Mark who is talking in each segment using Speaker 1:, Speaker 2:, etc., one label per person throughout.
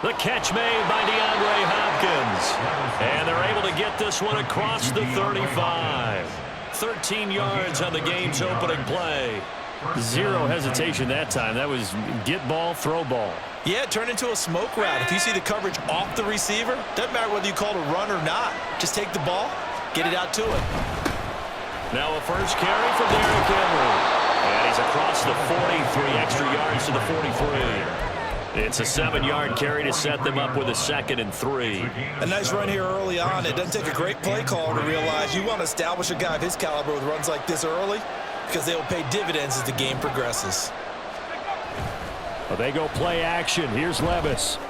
Speaker 1: The catch made by DeAndre Hopkins. And they're able to get this one across the 35. 13 yards on the game's opening play.
Speaker 2: Zero hesitation that time. That was get ball, throw ball.
Speaker 3: Yeah, it turned into a smoke route. If you see the coverage off the receiver, doesn't matter whether you call it a run or not. Just take the ball, get it out to it.
Speaker 1: Now a first carry for Derrick Henry. And he's across the 43, extra yards to the 43. It's a 7-yard carry to set them up with a 2nd and 3.
Speaker 3: A nice run here early on. It doesn't take a great play caller to realize you want to establish a guy of his caliber with runs like this early because they will pay dividends as the game progresses.
Speaker 2: Well, they go play action. Here's Levis.
Speaker 1: The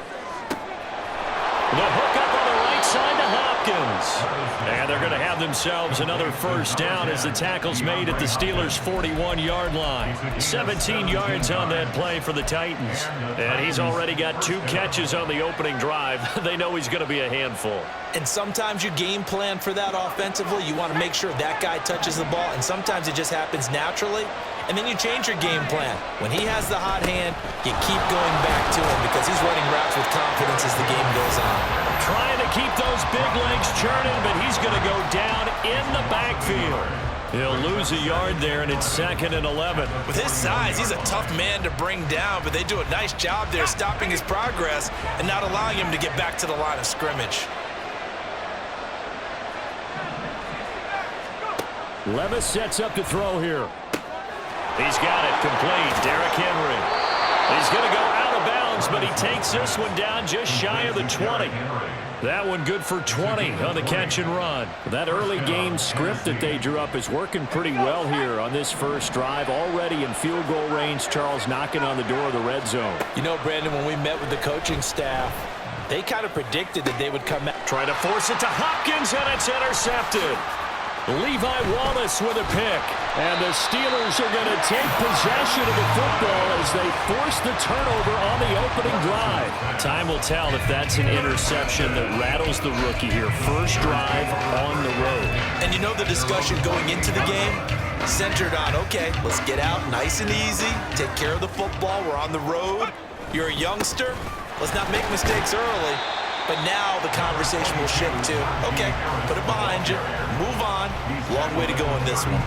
Speaker 1: hook up on the right side to Hopkins. And they're going to have themselves another first down as the tackle's made at the Steelers' 41-yard line. 17 yards on that play for the Titans. And he's already got 2 catches on the opening drive. They know he's going to be a handful.
Speaker 3: And sometimes you game plan for that offensively. You want to make sure that guy touches the ball, and sometimes it just happens naturally. And then you change your game plan. When he has the hot hand, you keep going back to him because he's running routes with confidence as the game goes on.
Speaker 1: Trying to keep those big legs churning, but he's going to go down in the backfield. He'll lose a yard there, and it's 2nd and 11.
Speaker 3: With his size, he's a tough man to bring down, but they do a nice job there stopping his progress and not allowing him to get back to the line of scrimmage.
Speaker 2: Levis sets up to throw here.
Speaker 1: He's got it complete. Derrick Henry. He's going to go out of bounds, but he takes this one down just shy of the 20. That one good for 20 on the catch and run.
Speaker 2: That early game script that they drew up is working pretty well here on this first drive. Already in field goal range, Charles knocking on the door of the red zone.
Speaker 3: You know, Brandon, when we met with the coaching staff, they kind of predicted that they would come out.
Speaker 1: Trying to force it to Hopkins, and it's intercepted. Levi Wallace with a pick. And the Steelers are going to take possession of the football as they force the turnover on the opening drive. Time will tell if that's an interception that rattles the rookie here. First drive on the road.
Speaker 3: And you know the discussion going into the game? Centered on, okay, let's get out nice and easy, take care of the football, we're on the road. You're a youngster, let's not make mistakes early. But now the conversation will shift to, okay, put it behind you, move on. Long way to go in this one.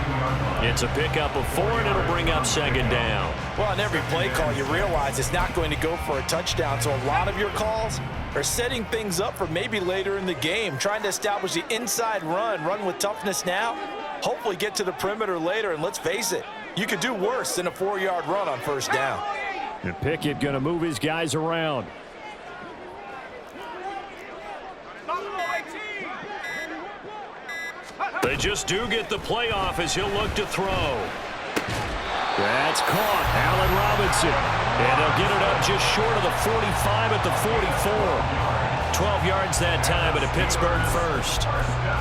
Speaker 1: It's a pickup of 4, and it'll bring up 2nd down.
Speaker 3: Well, on every play call, you realize it's not going to go for a touchdown. So a lot of your calls are setting things up for maybe later in the game, trying to establish the inside run with toughness now, hopefully get to the perimeter later. And let's face it, you could do worse than a 4-yard run on first down.
Speaker 2: And Pickett going to move his guys around.
Speaker 1: They just do get the playoff as he'll look to throw.
Speaker 2: That's caught. Allen Robinson.
Speaker 1: And he'll get it up just short of the 45 at the 44. 12 yards that time at a Pittsburgh first.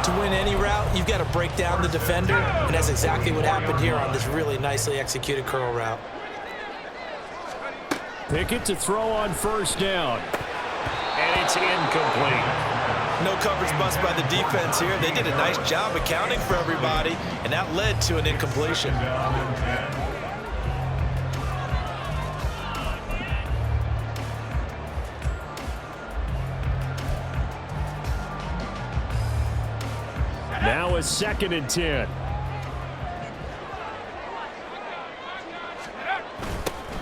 Speaker 3: To win any route, you've got to break down the defender, and that's exactly what happened here on this really nicely executed curl route.
Speaker 2: Pickett to throw on first down.
Speaker 1: And it's incomplete.
Speaker 3: No coverage bust by the defense here. They did a nice job accounting for everybody, and that led to an incompletion.
Speaker 2: Now a 2nd and 10.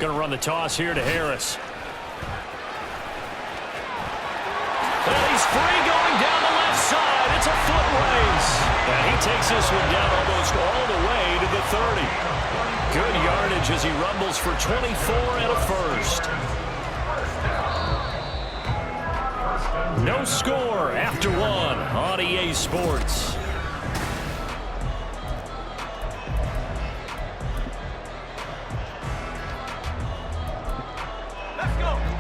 Speaker 1: Going to run the toss here to Harris. And he's free going down the left side. It's a foot race. And he takes this one down almost all the way to the 30. Good yardage as he rumbles for 24 and a first. No score after 1 on EA Sports.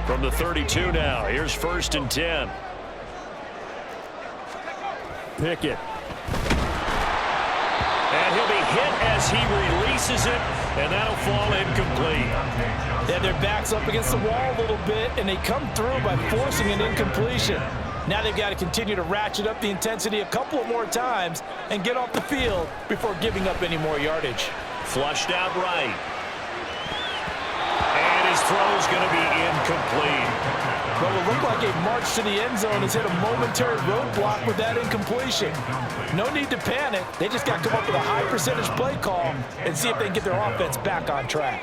Speaker 1: From the 32 now, here's 1st and 10.
Speaker 2: Pickett.
Speaker 1: And he'll be hit as he releases it, and that'll fall incomplete.
Speaker 3: Yeah, their back's up against the wall a little bit, and they come through by forcing an incompletion. Now they've got to continue to ratchet up the intensity a couple of more times and get off the field before giving up any more yardage.
Speaker 1: Flushed out right. And his throw's going to be incomplete.
Speaker 4: Well, it looked like a march to the end zone has hit a momentary roadblock with that incompletion. No need to panic. They just got to come up with a high percentage play call and see if they can get their offense back on track.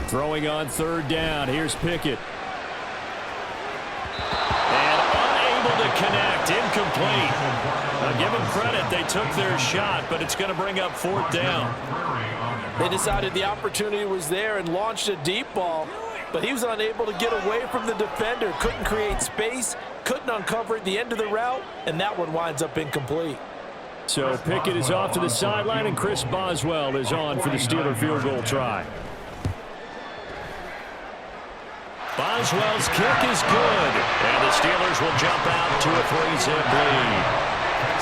Speaker 2: Throwing on third down. Here's Pickett.
Speaker 1: And unable to connect. Incomplete. Now, give them credit. They took their shot, but it's going to bring up fourth down.
Speaker 4: They decided the opportunity was there and launched a deep ball, but he was unable to get away from the defender. Couldn't create space, couldn't uncover at the end of the route, and that one winds up incomplete.
Speaker 2: So Pickett is off to the sideline, and Chris Boswell is on for the Steeler field goal try.
Speaker 1: Boswell's kick is good, and the Steelers will jump out to a 3-zip lead.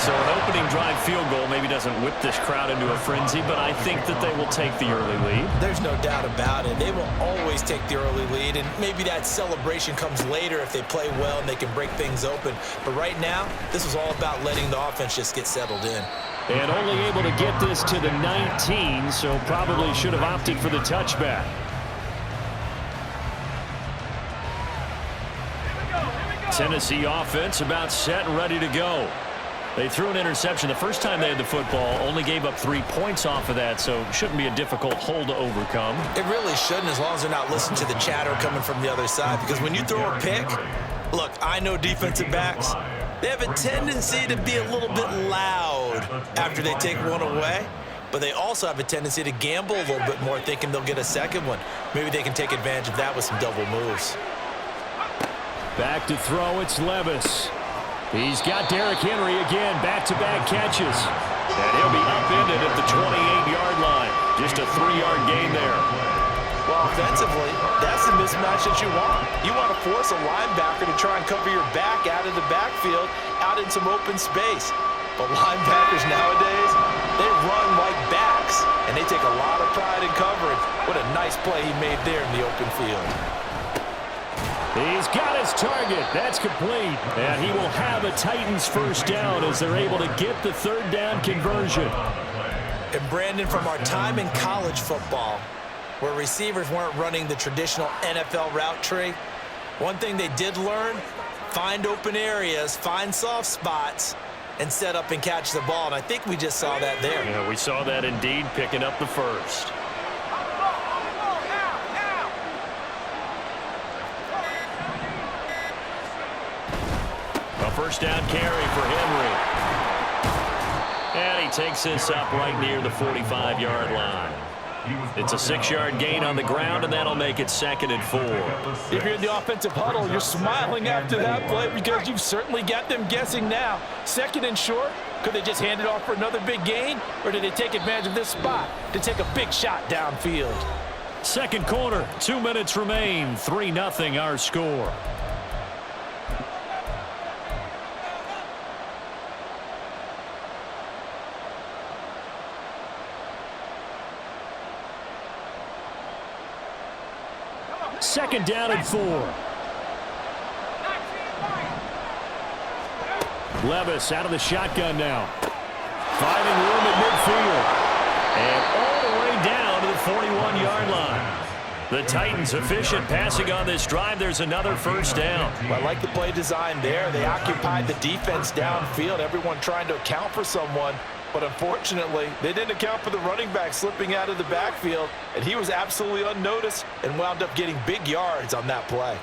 Speaker 1: So an opening drive field goal maybe doesn't whip this crowd into a frenzy, but I think that they will take the early lead.
Speaker 3: There's no doubt about it. They will always take the early lead, and maybe that celebration comes later if they play well and they can break things open. But right now, this is all about letting the offense just get settled in.
Speaker 2: And only able to get this to the 19, so probably should have opted for the touchback.
Speaker 1: Tennessee offense about set and ready to go. They threw an interception the first time they had the football, only gave up 3 points off of that, so it shouldn't be a difficult hole to overcome.
Speaker 3: It really shouldn't, as long as they're not listening to the chatter coming from the other side, because when you throw a pick, look, I know defensive backs, they have a tendency to be a little bit loud after they take one away, but they also have a tendency to gamble a little bit more, thinking they'll get a second one. Maybe they can take advantage of that with some double moves.
Speaker 2: Back to throw, it's Levis. He's got Derrick Henry again, back-to-back catches. And he'll be upended at the 28-yard line. Just a 3-yard gain there.
Speaker 4: Well, offensively, that's the mismatch that you want. You want to force a linebacker to try and cover your back out of the backfield, out in some open space. But linebackers nowadays, they run like backs, and they take a lot of pride in covering. What a nice play he made there in the open field.
Speaker 2: He's got his target. That's complete. And he will have a Titans first down as they're able to get the third down conversion.
Speaker 3: And Brandon, from our time in college football, where receivers weren't running the traditional NFL route tree, one thing they did learn, find open areas, find soft spots, and set up and catch the ball. And I think we just saw that there.
Speaker 1: Yeah, we saw that indeed, picking up the first. First down carry for Henry. And he takes this up right near the 45-yard line. It's a 6-yard gain on the ground, and that'll make it 2nd and 4.
Speaker 4: If you're in the offensive huddle, you're smiling after that play because you've certainly got them guessing now. 2nd and short, could they just hand it off for another big gain, or did they take advantage of this spot to take a big shot downfield?
Speaker 2: Second quarter, 2 minutes remain, 3-0 our score. Second down and 4. Levis out of the shotgun now. Finding room at midfield.
Speaker 1: And all the way down to the 41-yard line. The Titans efficient passing on this drive. There's another first down.
Speaker 4: Well, I like the play design there. They occupied the defense downfield, everyone trying to account for someone. But unfortunately, they didn't account for the running back slipping out of the backfield, and he was absolutely unnoticed and wound up getting big yards on that play.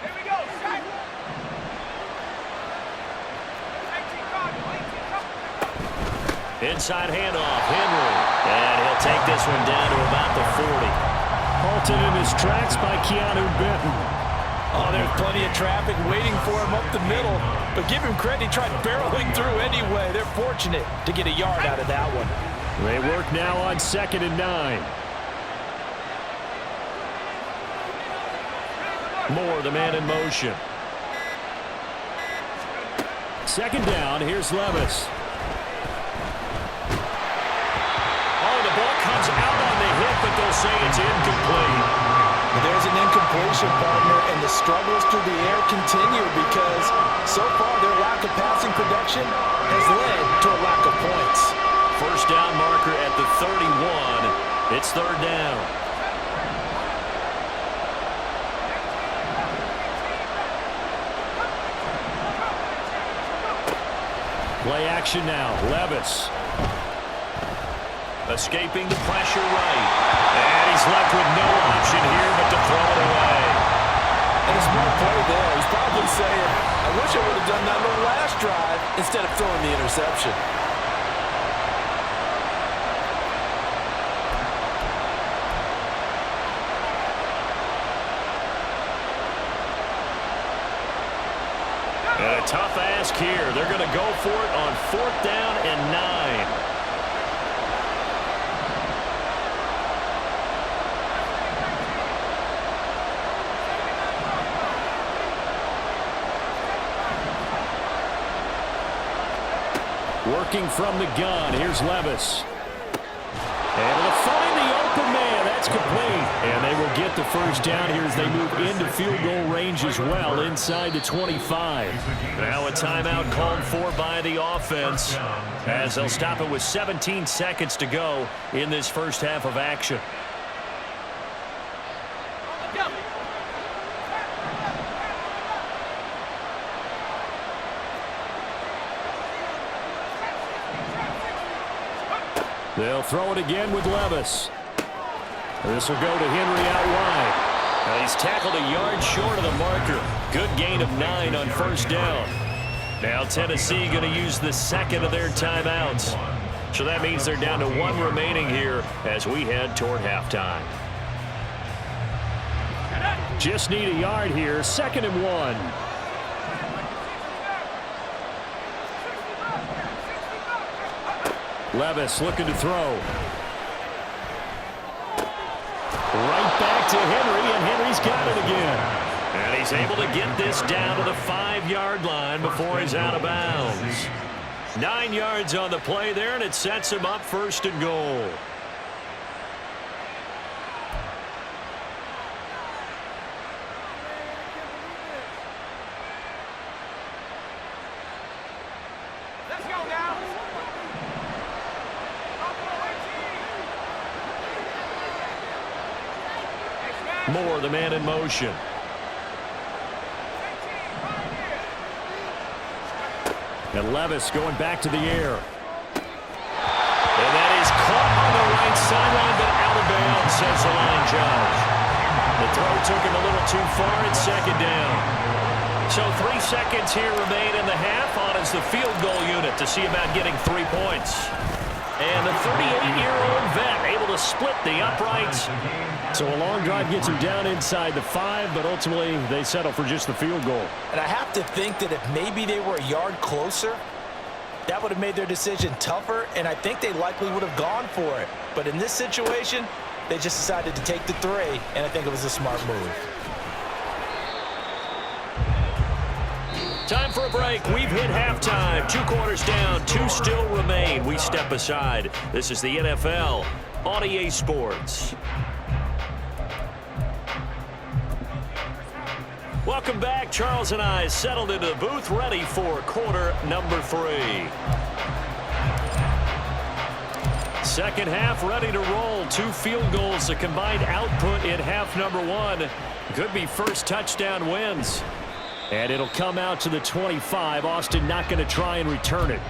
Speaker 5: Here we go, set.
Speaker 1: Inside handoff, Henry. And he'll take this one down to about the 40.
Speaker 2: Halted in his tracks by Keanu Benton.
Speaker 4: Oh, there's plenty of traffic waiting for him up the middle. But give him credit, he tried barreling through anyway. They're fortunate to get a yard out of that one.
Speaker 2: They work now on 2nd and 9.
Speaker 1: Moore, the man in motion.
Speaker 2: Second down, here's Levis.
Speaker 1: Oh, the ball comes out on the hit, but they'll say it's incomplete.
Speaker 4: There's an incompletion, partner, and the struggles through the air continue because so far their lack of passing production has led to a lack of points.
Speaker 1: First down marker at the 31. It's third down.
Speaker 2: Play action now. Levis.
Speaker 1: Escaping the pressure right. And he's left with no option here but to throw it away.
Speaker 4: And a smart play there. He's probably saying, I wish I would have done that on the last drive instead of throwing the interception.
Speaker 1: And a tough ask here. They're going to go for it on 4th down and 9.
Speaker 2: Working from the gun. Here's Levis. Able to find the open man. That's complete. And they will get the first down here as they move into field goal range as well inside the 25.
Speaker 1: Now a timeout called for by the offense as they'll stop it with 17 seconds to go in this first half of action.
Speaker 2: They'll throw it again with Levis. This will go to Henry out wide.
Speaker 1: Now he's tackled a yard short of the marker. Good gain of 9 on first down. Now Tennessee going to use the second of their timeouts. So that means they're down to 1 remaining here as we head toward halftime.
Speaker 2: Just need a yard here. 2nd and 1. Levis looking to throw. Right back to Henry, and Henry's got it again.
Speaker 1: And he's able to get this down to the 5-yard line before he's out of bounds. 9 yards on the play there, and it sets him up 1st and goal. Moore, the man in motion.
Speaker 2: And Levis going back to the air.
Speaker 1: And that is caught on the right sideline, but out of bounds, says the line judge. The throw took him a little too far. It's 2nd down. So 3 seconds here remain in the half. On is the field goal unit to see about getting 3 points. And the 38-year-old vet able to split the uprights.
Speaker 2: So a long drive gets him down inside the 5, but ultimately they settle for just the field goal.
Speaker 4: And I have to think that if maybe they were a yard closer, that would have made their decision tougher, and I think they likely would have gone for it. But in this situation, they just decided to take the 3, and I think it was a smart move.
Speaker 1: Time for a break. We've hit halftime. 2 quarters down. 2 still remain. We step aside. This is the NFL on EA Sports. Welcome back. Charles and I settled into the booth, ready for quarter number 3. 2nd half ready to roll. 2 field goals, the combined output in half number 1. Could be first touchdown wins. And it'll come out to the 25. Austin not going to try and return it.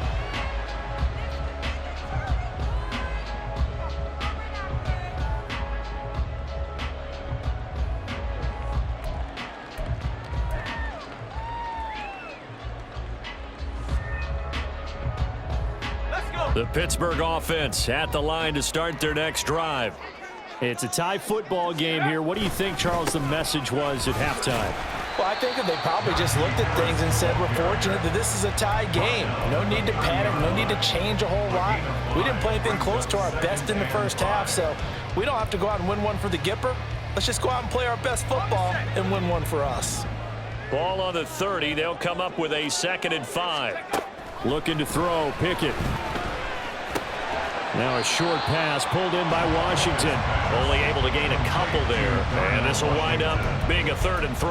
Speaker 1: The Pittsburgh offense at the line to start their next drive.
Speaker 2: It's a tie football game here. What do you think, Charles, the message was at halftime?
Speaker 4: Well, I think that they probably just looked at things and said, we're fortunate that this is a tie game. No need to panic, no need to change a whole lot. We didn't play anything close to our best in the first half, so we don't have to go out and win one for the Gipper. Let's just go out and play our best football and win one for us.
Speaker 1: Ball on the 30. They'll come up with a 2nd and 5.
Speaker 2: Looking to throw. Pickett. Now a short pass pulled in by Washington.
Speaker 1: Only able to gain a couple there. And this will wind up being a 3rd and 3.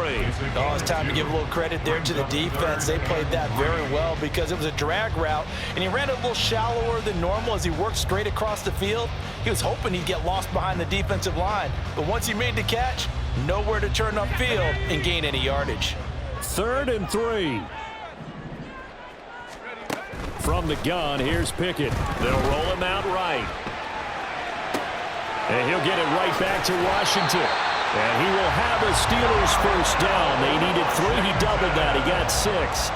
Speaker 4: Oh, it's time to give a little credit there to the defense. They played that very well because it was a drag route, and he ran it a little shallower than normal as he worked straight across the field. He was hoping he'd get lost behind the defensive line, but once he made the catch, nowhere to turn upfield and gain any yardage.
Speaker 2: 3rd and 3. From the gun, here's Pickett.
Speaker 1: They'll roll him out right.
Speaker 2: And he'll get it right back to Washington. And he will have a Steelers first down. They needed 3. He doubled that. He got 6.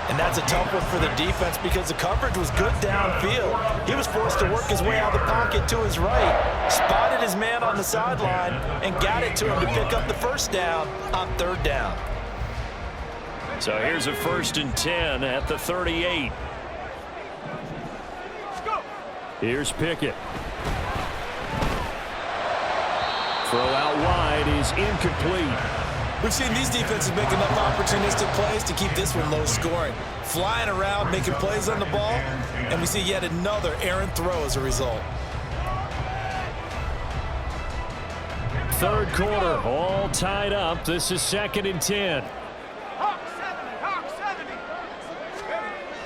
Speaker 4: And that's a tough one for the defense because the coverage was good downfield. He was forced to work his way out of the pocket to his right, spotted his man on the sideline, and got it to him to pick up the first down on 3rd down.
Speaker 1: So here's a 1st and 10 at the 38.
Speaker 2: Here's Pickett. Throw out wide is incomplete.
Speaker 4: We've seen these defenses make enough opportunistic plays to keep this one low scoring. Flying around, making plays on the ball, and we see yet another errant throw as a result.
Speaker 2: 3rd quarter, all tied up. This is 2nd and 10.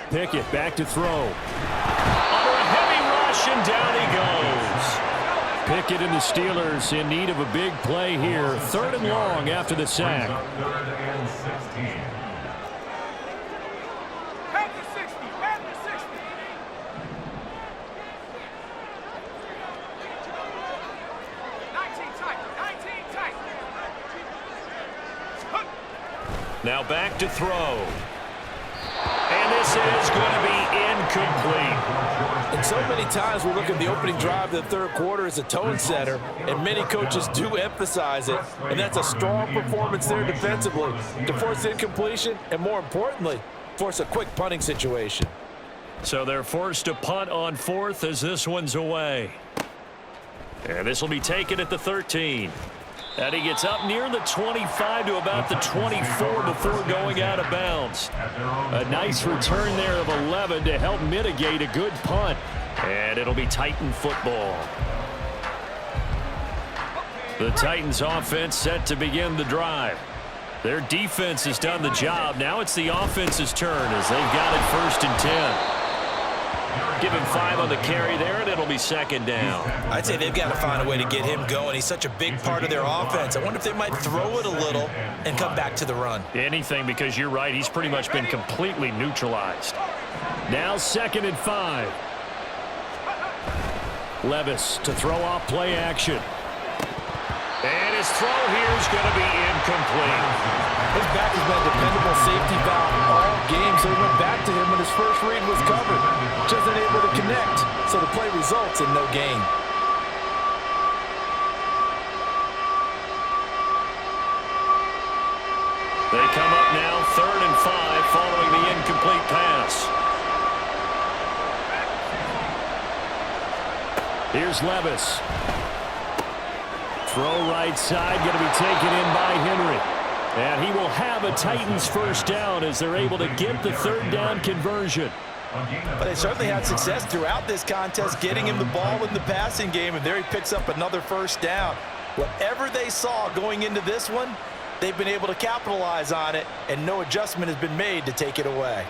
Speaker 2: Pickett back to throw.
Speaker 1: Under a heavy rush, and down he goes.
Speaker 2: Pickett and the Steelers in need of a big play here. 3rd and long after the sack.
Speaker 1: Now back to throw. And this is going to be incomplete.
Speaker 4: And so many times we look at the opening drive of the 3rd quarter as a tone setter, and many coaches do emphasize it. And that's a strong performance there defensively to force incompletion and, more importantly, force a quick punting situation.
Speaker 1: So they're forced to punt on 4th as this one's away. And this will be taken at the 13. And he gets up near the 25 to about the 24 before going out of bounds.
Speaker 2: A nice return there of 11 to help mitigate a good punt.
Speaker 1: And it'll be Titan football. The Titans offense set to begin the drive. Their defense has done the job. Now it's the offense's turn as they've got it 1st and 10. Give him 5 on the carry there, and it'll be 2nd down.
Speaker 4: I'd say they've got to find a way to get him going. He's such a big part of their offense. I wonder if they might throw it a little and come back to the run.
Speaker 1: Anything, because you're right, he's pretty much been completely neutralized.
Speaker 2: Now 2nd and 5. Levis to throw off play action.
Speaker 1: And his throw here is going to be incomplete.
Speaker 4: His back has been a dependable safety valve all game, so he went back to him when his first read was covered. Just unable to connect, so the play results in no gain.
Speaker 1: They come up now 3rd and 5 following the incomplete pass.
Speaker 2: Here's Levis. Throw right side, going to be taken in by Henry. And he will have a Titans first down as they're able to get the 3rd down conversion.
Speaker 4: But they certainly had success throughout this contest getting him the ball in the passing game, and there he picks up another first down. Whatever they saw going into this one, they've been able to capitalize on it, and no adjustment has been made to take it away.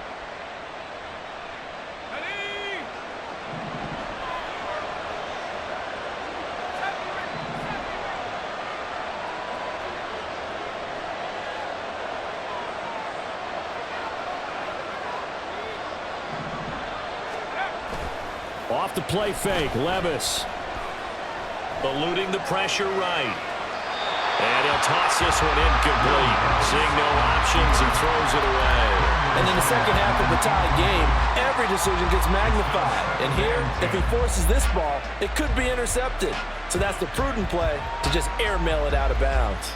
Speaker 2: Off the play fake, Levis.
Speaker 1: Eluding the pressure right. And he'll toss this one incomplete. Seeing no options and throws it away.
Speaker 4: And in the second half of the tie game, every decision gets magnified. And here, if he forces this ball, it could be intercepted. So that's the prudent play to just airmail it out of bounds.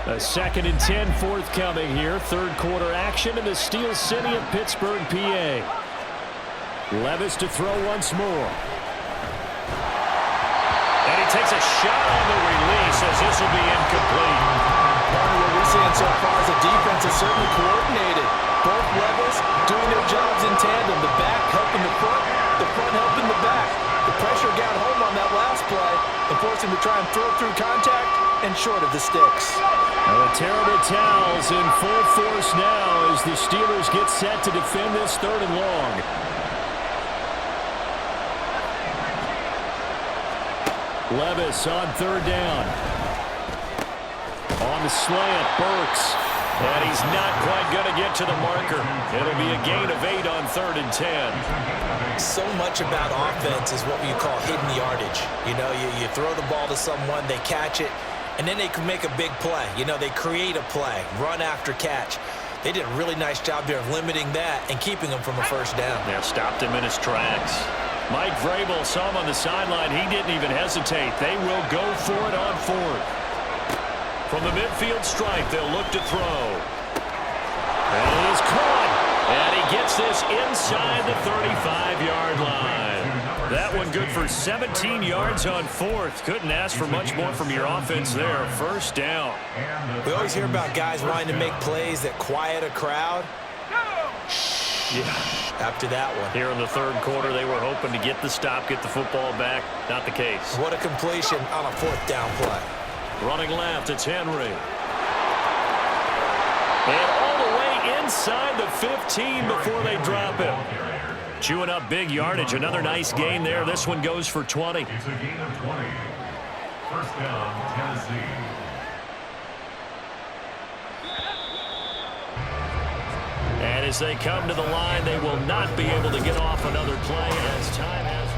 Speaker 2: A 2nd and 10 forthcoming here. 3rd quarter action in the Steel City of Pittsburgh, PA. Levis to throw once more.
Speaker 1: And he takes a shot on the release as this will be incomplete.
Speaker 4: What we're seeing so far is the defense is certainly coordinated. Both Levis force him to try and throw through contact and short of the sticks.
Speaker 2: The terrible towels in full force now as the Steelers get set to defend this 3rd and long. Levis on 3rd down. On the slant, Burks.
Speaker 1: And he's not quite going to get to the marker. It'll be a gain of 8 on 3rd and 10.
Speaker 3: So much about offense is what you call hidden yardage. You know, you throw the ball to someone, they catch it, and then they can make a big play. You know, they create a play, run after catch. They did a really nice job there of limiting that and keeping him from a 1st down.
Speaker 1: Yeah, stopped him in his tracks. Mike Vrabel saw him on the sideline. He didn't even hesitate. They will go for it on 4th. From the midfield stripe, they'll look to throw. And he's caught. And he gets this inside the 35-yard line. That one good for 17 yards on 4th. Couldn't ask for much more from your offense there. 1st down.
Speaker 3: We always hear about guys wanting to make plays that quiet a crowd.
Speaker 1: Yeah.
Speaker 3: After that one.
Speaker 1: Here in the 3rd quarter, they were hoping to get the stop, get the football back. Not the case.
Speaker 3: What a completion on a 4th down play.
Speaker 1: Running left, it's Henry. And all the way inside the 15 before they drop him. Chewing up big yardage. Another nice gain there. This one goes for 20.
Speaker 5: It's a gain of 20. 1st down, Tennessee.
Speaker 1: And as they come to the line, they will not be able to get off another play as time has.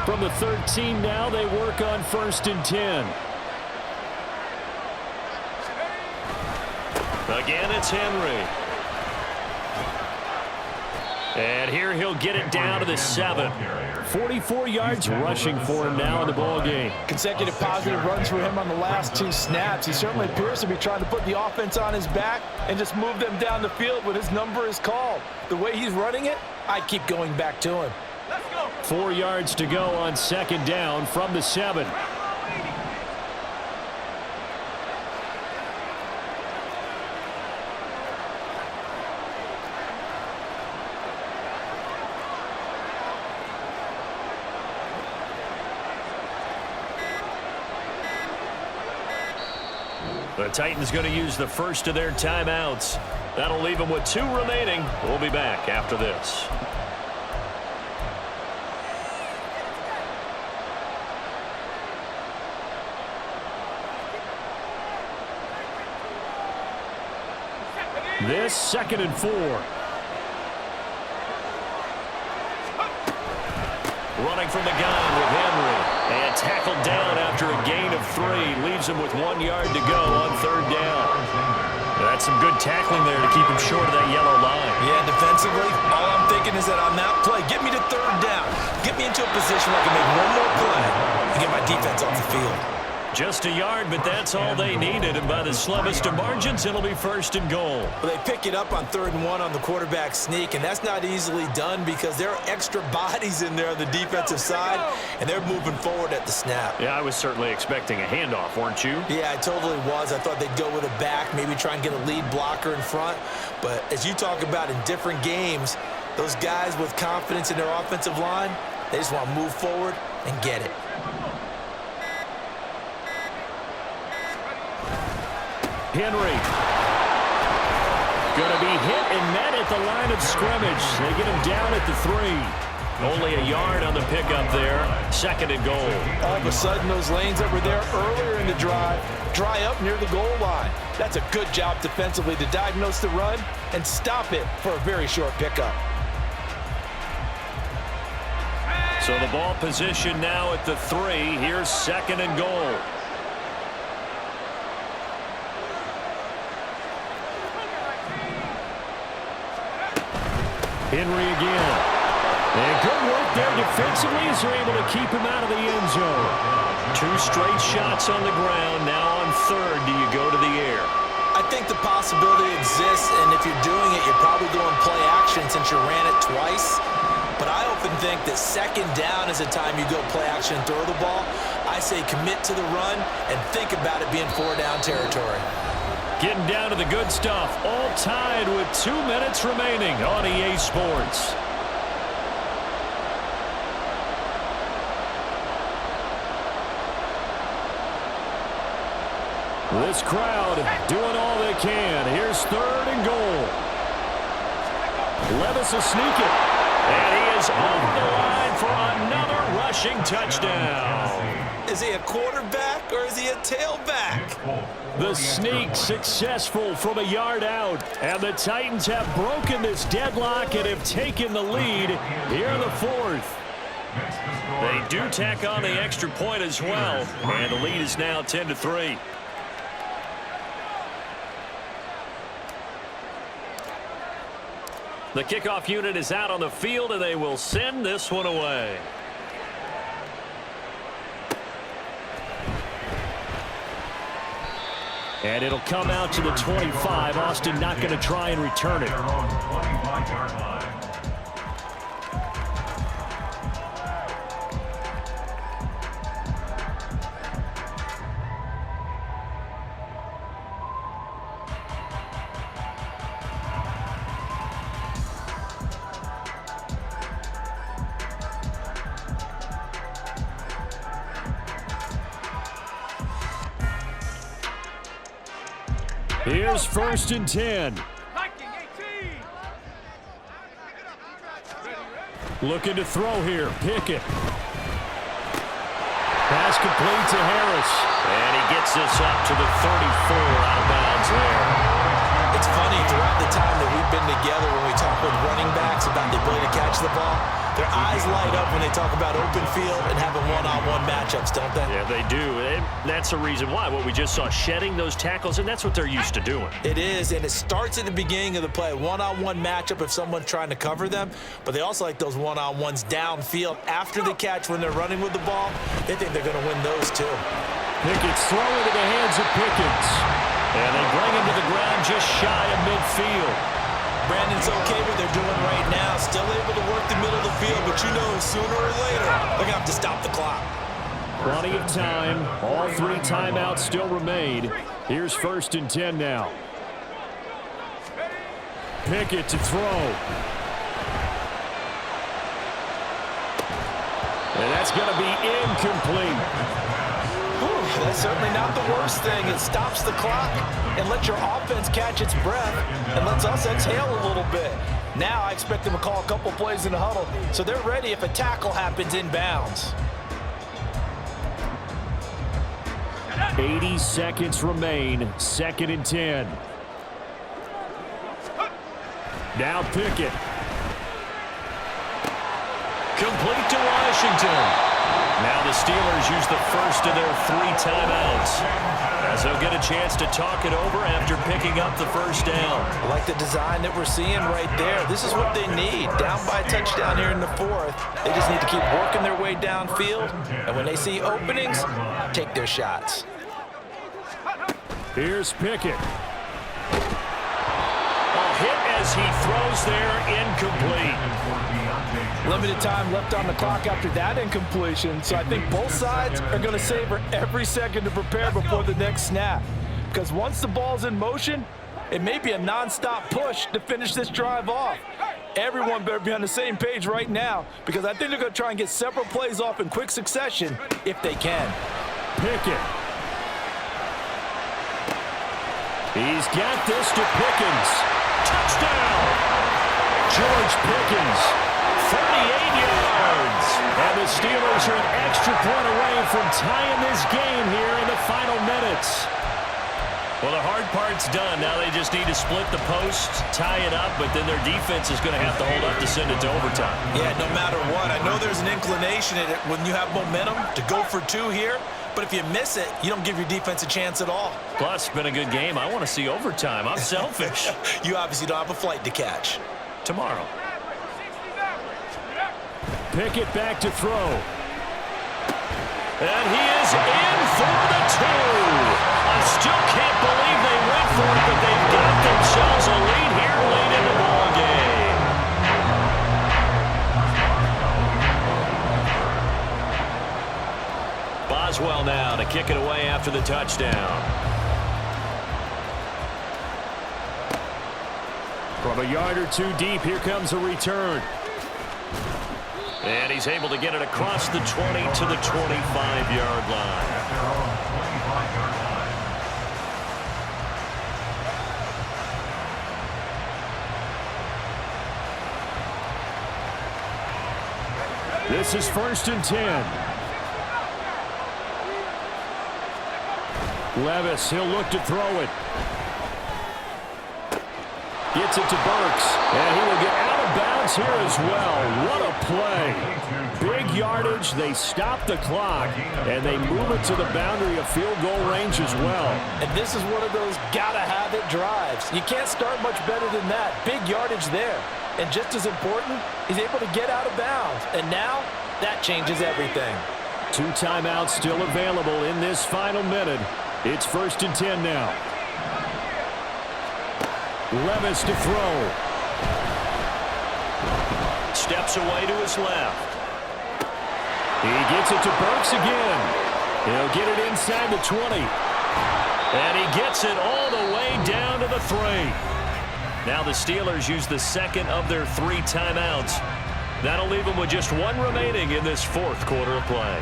Speaker 2: From the 13 now, they work on 1st and 10.
Speaker 1: Again, it's Henry. And here he'll get it down to the 7.
Speaker 2: 44 yards rushing for him now in the ball game.
Speaker 4: Consecutive positive runs for him on the last 2 snaps. He certainly appears to be trying to put the offense on his back and just move them down the field when his number is called. The way he's running it, I keep going back to him.
Speaker 2: 4 yards to go on 2nd down from the 7.
Speaker 1: The Titans going to use the first of their timeouts. That'll leave them with 2 remaining. We'll be back after this.
Speaker 2: This 2nd and 4.
Speaker 1: Running from the gun with Henry. And tackled down after a gain of 3. Leaves him with 1 yard to go on 3rd down. That's some good tackling there to keep him short of that yellow line.
Speaker 3: Yeah, defensively, all I'm thinking is that on that play, get me to 3rd down. Get me into a position where I can make one more play and get my defense off the field.
Speaker 1: Just a yard, but that's all they needed. And by the slimmest of margins, it'll be 1st and goal.
Speaker 3: Well, they pick it up on 3rd and 1 on the quarterback sneak, and that's not easily done because there are extra bodies in there on the defensive side, and they're moving forward at the snap.
Speaker 1: Yeah, I was certainly expecting a handoff, weren't you?
Speaker 3: Yeah, I totally was. I thought they'd go with a back, maybe try and get a lead blocker in front. But as you talk about in different games, those guys with confidence in their offensive line, they just want to move forward and get it.
Speaker 2: Henry. Going to be hit and met at the line of scrimmage. They get him down at the 3.
Speaker 1: Only a yard on the pickup there. 2nd and goal.
Speaker 4: All of a sudden, those lanes that were there earlier in the drive dry up near the goal line. That's a good job defensively to diagnose the run and stop it for a very short pickup.
Speaker 1: So the ball position now at the 3. Here's 2nd and goal.
Speaker 2: Henry again. And good work there defensively as they're able to keep him out of the end zone.
Speaker 1: 2 straight shots on the ground. Now on 3rd, do you go to the air?
Speaker 3: I think the possibility exists, and if you're doing it, you're probably going play action since you ran it twice. But I often think that 2nd down is a time you go play action and throw the ball. I say commit to the run and think about it being 4 down territory.
Speaker 1: Getting down to the good stuff. All tied with 2 minutes remaining on EA Sports. This crowd doing all they can. Here's 3rd and goal. Levis will sneak it. And he is over the line for another rushing touchdown.
Speaker 3: Is he a quarterback or is he a tailback?
Speaker 1: The sneak successful from a yard out. And the Titans have broken this deadlock and have taken the lead here in the 4th. They do tack on the extra point as well. And the lead is now 10-3. The kickoff unit is out on the field, and they will send this one away. And it'll come out to the 25. Austin not going to try and return it. Here's 1st and 10. Looking to throw here. Pickett. Pass complete to Harris. And he gets this up to the 34 out of bounds there.
Speaker 3: It's funny, throughout the time that we've been together when we talk with running backs about the ability to catch the ball, their eyes light up when they talk about open field and having one-on-one matchups, don't they?
Speaker 1: Yeah, they do. And that's the reason why. What we just saw, shedding those tackles, and that's what they're used to doing.
Speaker 3: It is, and it starts at the beginning of the play. One-on-one matchup if someone's trying to cover them, but they also like those one-on-ones downfield after the catch when they're running with the ball. They think they're going to win those too.
Speaker 1: Pickett's throw into the hands of Pickens. And they bring him to the ground just shy of midfield.
Speaker 3: Brandon's okay what they're doing right now. Still able to work the middle of the field, but you know sooner or later they're going to have to stop the clock.
Speaker 1: Plenty of time. All 3 timeouts still remain. Here's 1st and 10 now. Pickett to throw. And that's going to be incomplete.
Speaker 4: That's certainly not the worst thing. It stops the clock and lets your offense catch its breath and lets us exhale a little bit. Now I expect them to call a couple plays in the huddle so they're ready if a tackle happens inbounds.
Speaker 1: 80 seconds remain. 2nd and 10. Now Pickett. Complete to Washington. Now the Steelers use the first of their 3 timeouts, as they'll get a chance to talk it over after picking up the first down.
Speaker 4: I like the design that we're seeing right there. This is what they need. Down by a touchdown here in the 4th. They just need to keep working their way downfield, and when they see openings, take their shots.
Speaker 1: Here's Pickett. A hit as he throws there, incomplete.
Speaker 4: Limited time left on the clock after that incompletion, so I think both sides are going to savor every second to prepare before the next snap. Because once the ball's in motion, it may be a non-stop push to finish this drive off. Everyone better be on the same page right now, because I think they're going to try and get several plays off in quick succession if they can.
Speaker 1: Pickett. He's got this to Pickens. Touchdown! George Pickens, 38 yards. And the Steelers are an extra point away from tying this game here in the final minutes. Well, the hard part's done. Now they just need to split the post, tie it up, but then their defense is going to have to hold up to send it to overtime.
Speaker 3: Yeah, no matter what. I know there's an inclination in it when you have momentum to go for 2 here, but if you miss it, you don't give your defense a chance at all.
Speaker 1: Plus, it's been a good game. I want to see overtime. I'm selfish.
Speaker 3: You obviously don't have a flight to catch.
Speaker 1: Tomorrow. Pickett back to throw. And he is in for the 2. I still can't believe they went for it, but they've got themselves a lead here late in the ball game. Boswell now to kick it away after the touchdown.
Speaker 2: From a yard or two deep, here comes a return.
Speaker 1: And he's able to get it across the 20 to the 25-yard line.
Speaker 5: At their own 25-yard line.
Speaker 2: This is 1st and 10. Levis, he'll look to throw it. Gets it to Burks, and he will get out of bounds here as well. What a play. Big yardage, they stop the clock, and they move it to the boundary of field goal range as well.
Speaker 4: And this is one of those gotta-have-it drives. You can't start much better than that. Big yardage there. And just as important, he's able to get out of bounds. And now, that changes everything.
Speaker 2: 2 timeouts still available in this final minute. It's 1st and 10 now. Levis to throw.
Speaker 1: Steps away to his left.
Speaker 2: He gets it to Burks again. He'll get it inside the 20.
Speaker 1: And he gets it all the way down to the 3. Now the Steelers use the second of their 3 timeouts. That'll leave them with just 1 remaining in this 4th quarter of play.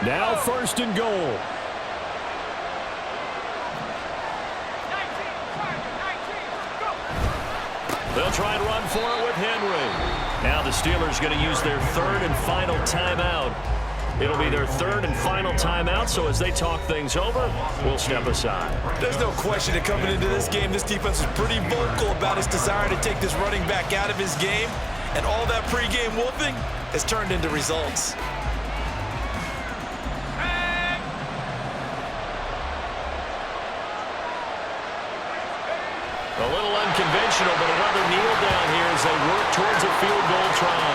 Speaker 2: Now 1st and goal.
Speaker 1: They'll try and run for it with Henry. Now the Steelers going to use their 3rd and final timeout. It'll be their 3rd and final timeout, so as they talk things over, we'll step aside.
Speaker 3: There's no question that coming into this game, this defense is pretty vocal about its desire to take this running back out of his game, and all that pregame wolfing has turned into results.
Speaker 1: A little unconventional, but another kneel down here as they work towards a field goal try.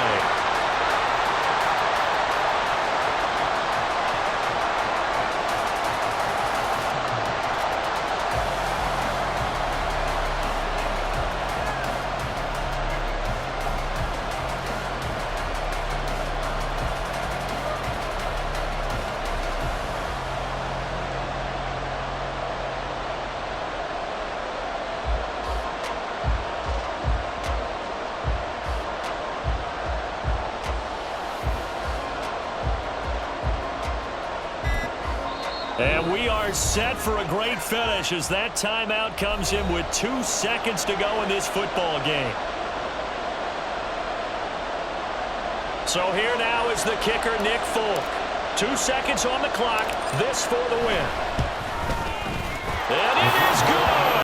Speaker 1: And we are set for a great finish as that timeout comes in with 2 seconds to go in this football game. So here now is the kicker, Nick Folk. 2 seconds on the clock. This for the win.